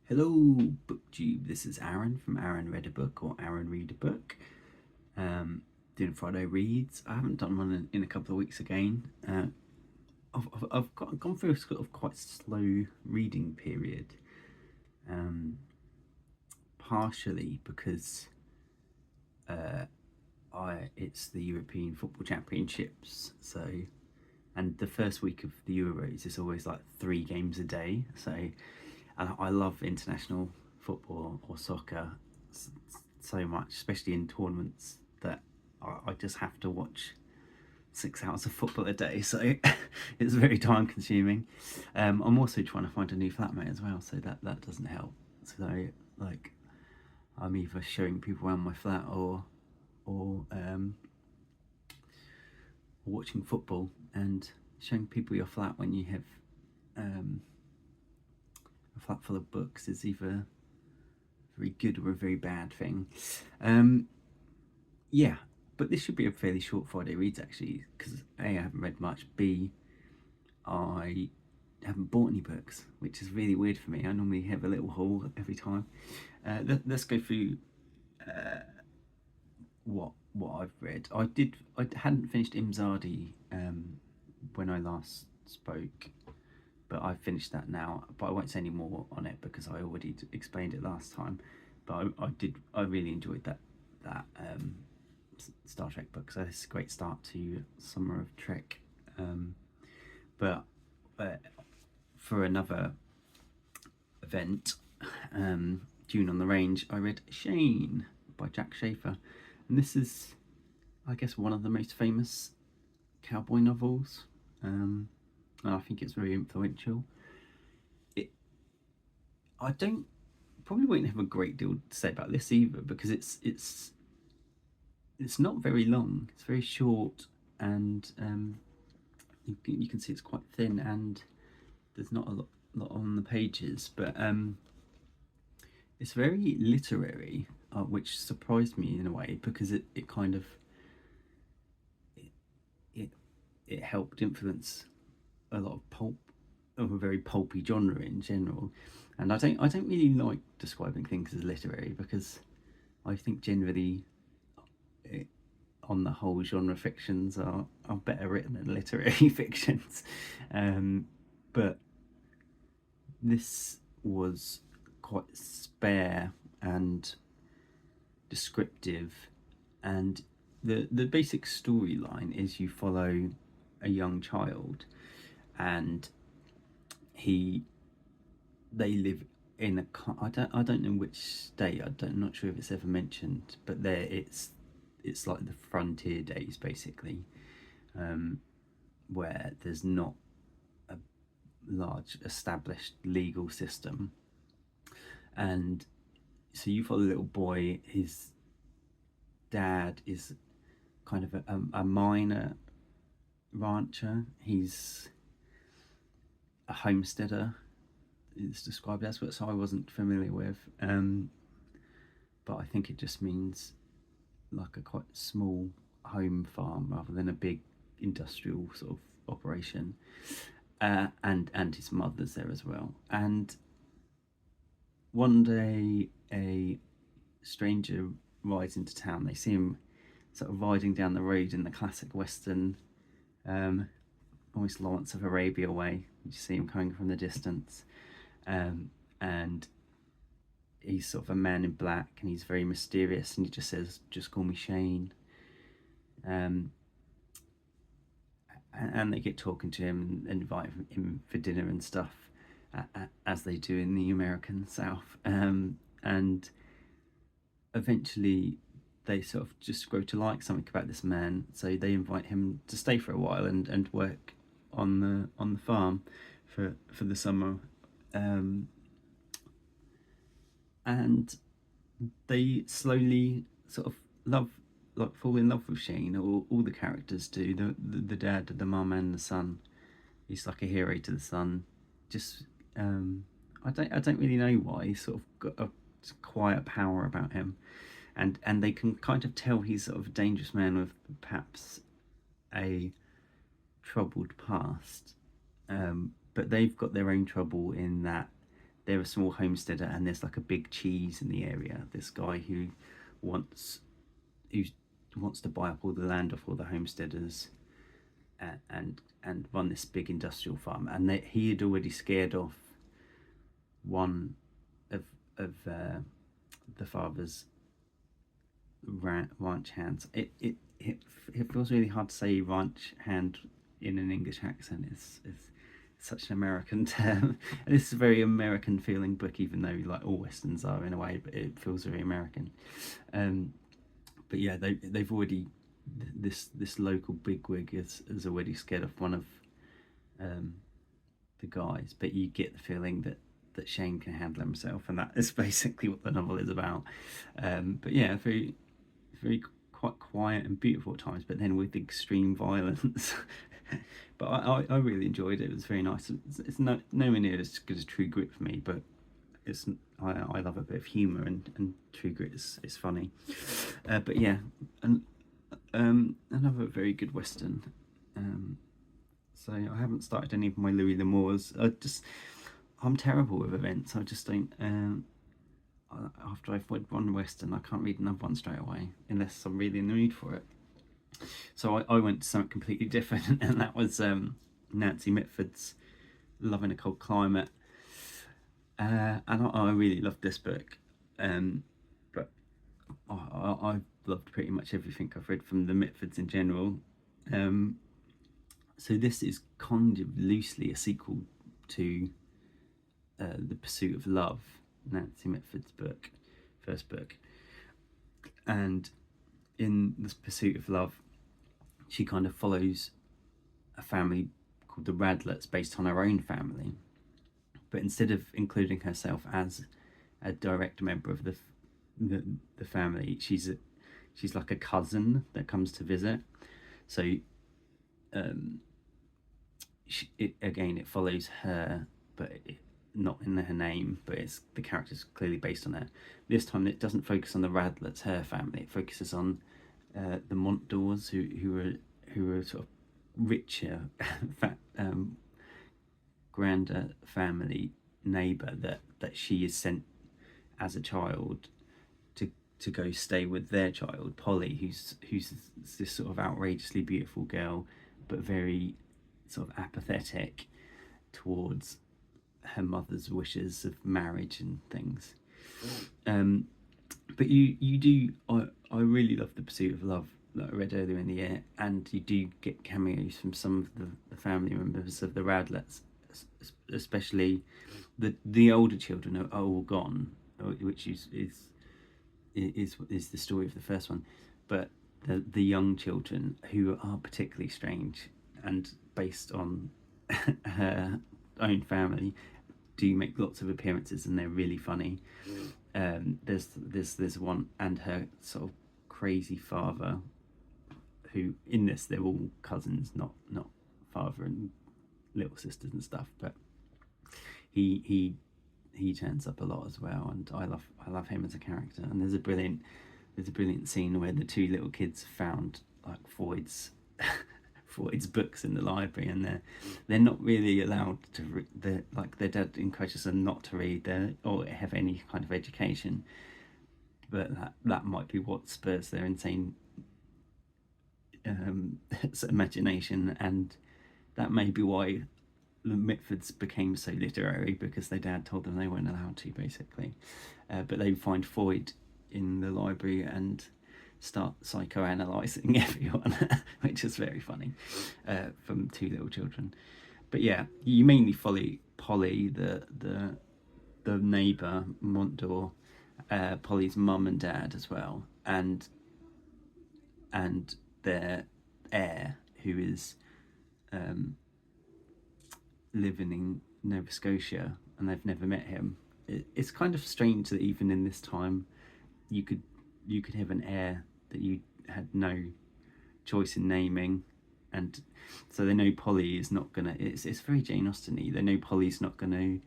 Hello, BookTube. This is Aaron from Aaron Read a Book or Aaron Read a Book. Doing Friday reads. I haven't done one in a couple of weeks again. I've gone through a sort of quite slow reading period, partially because it's the European Football Championships, and the first week of the Euros is always like 3 games a day. So, and I love international football or soccer so much, especially in tournaments, that I just have to watch 6 hours of football a day. So it's very time consuming. I'm also trying to find a new flatmate as well, so that doesn't help. So like, I'm either showing people around my flat or watching football, and showing people your flat when you have a flat full of books is either a very good or a very bad thing. Yeah, but this should be a fairly short Friday reads actually, because A, I haven't read much, B, I haven't bought any books, which is really weird for me. I normally have a little haul every time. Let's go through what I've read. I hadn't finished Imzadi when I last spoke, but I've finished that now. But I won't say any more on it because I already explained it last time. But I really enjoyed that Star Trek book. So it's a great start to Summer of Trek. But for another event, June on the Range, I read Shane by Jack Schaefer, and this is, I guess, one of the most famous cowboy novels. And I think it's very influential. I don't probably won't have a great deal to say about this either, because it's not very long. It's very short, and you can see it's quite thin, and there's not a lot on the pages, but it's very literary, which surprised me in a way, because it kind of it helped influence a lot of a very pulpy genre in general. And I don't really like describing things as literary, because I think generally, on the whole, genre fictions are better written than literary fictions. But this was quite spare and descriptive, and the basic storyline is you follow a young child, and they live in I don't know which state. I'm not sure if it's ever mentioned, but it's like the frontier days basically, where there's not a large established legal system. And so you follow a little boy. His dad is kind of a minor rancher. He's a homesteader, it's described as, but so I wasn't familiar with. But I think it just means like a quite small home farm rather than a big industrial sort of operation. And his mother's there as well. And one day a stranger rides into town. They see him sort of riding down the road in the classic Western, almost Lawrence of Arabia way. You see him coming from the distance, and he's sort of a man in black, and he's very mysterious, and he just says, "Just call me Shane." And they get talking to him and invite him for dinner and stuff, as they do in the American South. And eventually they sort of just grow to like something about this man, so they invite him to stay for a while and work on the farm for the summer. And they slowly sort of fall in love with Shane. All the characters do. The dad, the mum, and the son. He's like a hero to the son. Just I don't really know why. He's sort of got a quiet power about him, and they can kind of tell he's sort of a dangerous man with perhaps a troubled past. But they've got their own trouble in that they're a small homesteader, and there's like a big cheese in the area. This guy who wants who wants to buy up all the land off all the homesteaders, and run this big industrial farm. And he had already scared off one of the father's ranch hands. It feels really hard to say ranch hand in an English accent. It's such an American term, and it's a very American feeling book, even though like all westerns are in a way, but it feels very American. But yeah, they've already, this local bigwig has already scared off one of the guys, but you get the feeling that Shane can handle himself, and that is basically what the novel is about. But yeah, very quite quiet and beautiful at times, but then with extreme violence. But I really enjoyed it. It was very nice. It's nowhere near as good as True Grit for me, but I love a bit of humour, and True Grit is funny. But yeah, and another very good western. So I haven't started any of my Louis L'Amours. I'm terrible with events. I just don't. After I've read one western, I can't read another one straight away unless I'm really in the mood for it. So I went to something completely different, and that was Nancy Mitford's Love in a Cold Climate. And I really loved this book. But I've loved pretty much everything I've read from the Mitfords in general. So this is kind of loosely a sequel to The Pursuit of Love, Nancy Mitford's first book. And in this Pursuit of Love, she kind of follows a family called the Radlets, based on her own family. But instead of including herself as a direct member of the family, she's like a cousin that comes to visit. So it follows her, but not in her name, but the character's clearly based on her. This time it doesn't focus on the Radlets, her family. It focuses on the Montdors, who are sort of richer, grander family neighbour that she is sent as a child to go stay with their child, Polly, who's this sort of outrageously beautiful girl, but very sort of apathetic towards her mother's wishes of marriage and things. But you do, I really love The Pursuit of Love that I read earlier in the year, and you do get cameos from some of the family members of the Radlets, especially the older children are all gone, which is the story of the first one, but the young children, who are particularly strange and based on her own family, do make lots of appearances, and they're really funny. There's one, and her sort of crazy father, who in this they're all cousins, not father and little sisters and stuff, but he turns up a lot as well, and I love him as a character. And there's a brilliant scene where the two little kids found like Freud's books in the library, and they're not really allowed to their dad encourages them not to read or have any kind of education, but that might be what spurs their insane imagination, and that may be why the Mitfords became so literary, because their dad told them they weren't allowed to, basically. But they find Freud in the library and start psychoanalyzing everyone, which is very funny, from two little children. But yeah, you mainly follow Polly, the neighbour, Montdor, Polly's mum and dad as well, and their heir, who is living in Nova Scotia, and they've never met him. It's kind of strange that even in this time you could have an heir that you had no choice in naming, and so they know Polly is not gonna. It's very Jane Austen-y. They know Polly's not gonna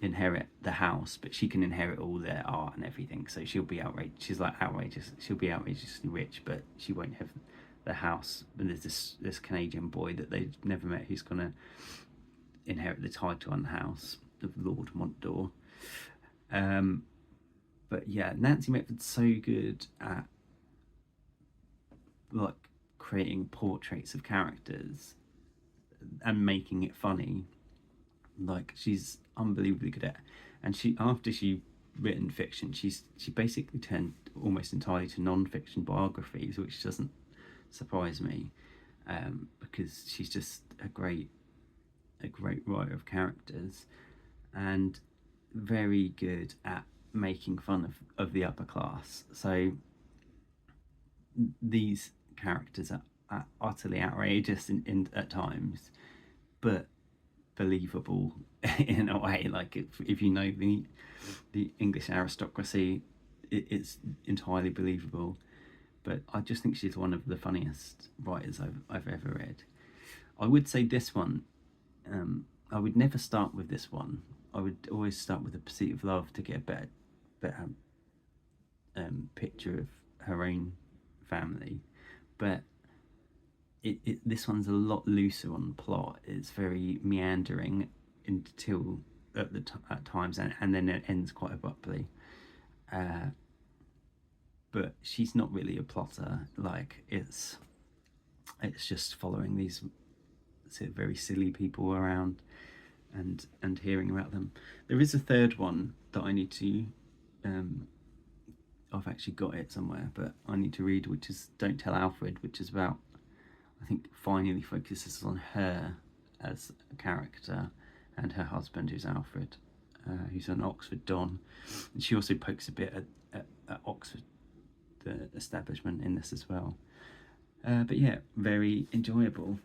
inherit the house, but she can inherit all their art and everything. So she'll be outrageous. She's like outrageous. She'll be outrageously rich, but she won't have the house. And there's this Canadian boy that they've never met who's gonna inherit the title on the house of Lord Montdor. But yeah, Nancy Mitford's so good at like creating portraits of characters and making it funny. Like she's unbelievably good at it. And she, after she written fiction, she basically turned almost entirely to non-fiction biographies, which doesn't surprise me, because she's just a great writer of characters and very good at making fun of the upper class. So these characters are utterly outrageous at times, but believable in a way. Like if you know the English aristocracy, it's entirely believable. But I just think she's one of the funniest writers I've ever read. I would say this one, I would never start with this one. I would always start with The Pursuit of Love to get a better picture of her own family. But this one's a lot looser on the plot. It's very meandering until at times, and then it ends quite abruptly. But she's not really a plotter. Like it's just following these sort of very silly people around and hearing about them. There is a third one that I need to. I've actually got it somewhere, but I need to read, which is Don't Tell Alfred, which is about, I think, finally focuses on her as a character and her husband, who's Alfred, who's an Oxford Don. And she also pokes a bit at Oxford, the establishment, in this as well. But yeah, very enjoyable,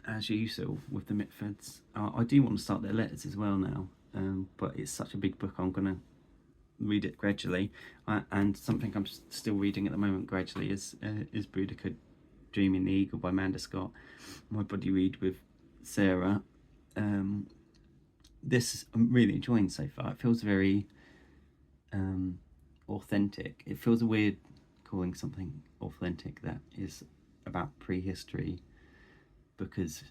as usual with the Mitfords. I do want to start their letters as well now, but it's such a big book, I'm going to read it gradually. And something I'm still reading at the moment gradually is Boudica Dreaming the Eagle by Amanda Scott, my buddy read with Sarah. This I'm really enjoying so far. It feels very authentic. It feels weird calling something authentic that is about prehistory, because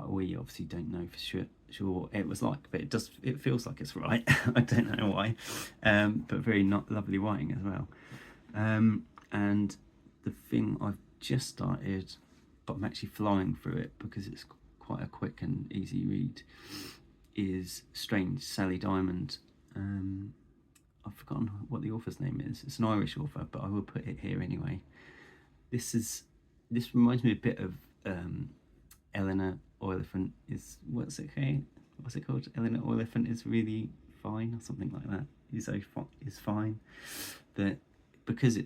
we obviously don't know for sure what it was like, but it feels like it's right. I don't know why, but very lovely writing as well. And the thing I've just started, but I'm actually flying through it because it's quite a quick and easy read, is Strange, Sally Diamond. I've forgotten what the author's name is. It's an Irish author, but I will put it here anyway. This reminds me a bit of Eleanor Oliphant is what's it called? Eleanor Oliphant is really fine, or something like that. Is fine. That because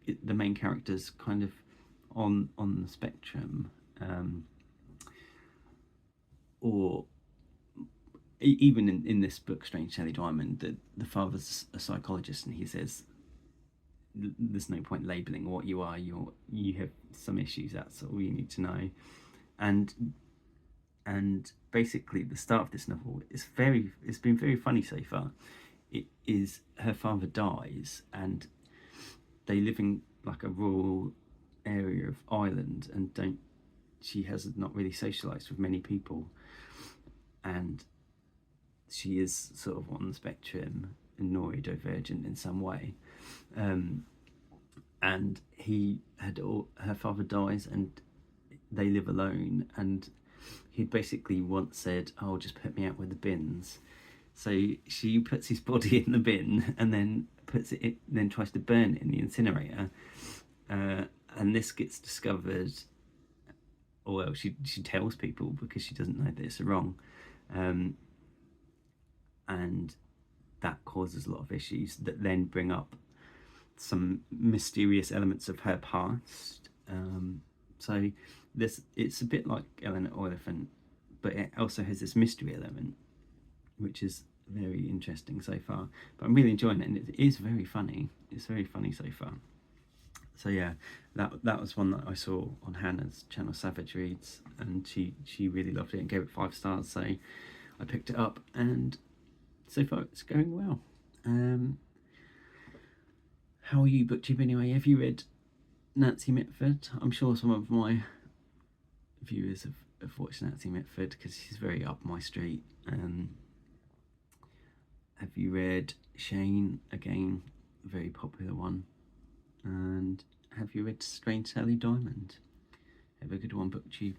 the main character's kind of on the spectrum, or even in this book, Strange Sally Diamond, the father's a psychologist, and he says there's no point labelling what you are. You have some issues. That's all you need to know. And basically, the start of this novel it's been very funny so far. It is her father dies, and they live in like a rural area of Ireland, and she has not really socialised with many people, and she is sort of on the spectrum and neurodivergent in some way. And her father dies, and they live alone, and he'd basically once said, "Oh, just put me out with the bins." So she puts his body in the bin and then then tries to burn it in the incinerator, and this gets discovered. Or well, she tells people because she doesn't know that it's wrong, and that causes a lot of issues that then bring up some mysterious elements of her past. So it's a bit like Eleanor Oliphant, but it also has this mystery element, which is very interesting so far. But I'm really enjoying it, and it is very funny. It's very funny so far. So yeah, that was one that I saw on Hannah's channel, Savage Reads, and she really loved it and gave it 5 stars. So I picked it up, and so far it's going well. How are you, BookTube, anyway? Have you read Nancy Mitford? I'm sure some of my viewers have watched Nancy Mitford because she's very up my street. Have you read Shane? Again, a very popular one. And have you read Strange Sally Diamond? Have a good one, BookTube.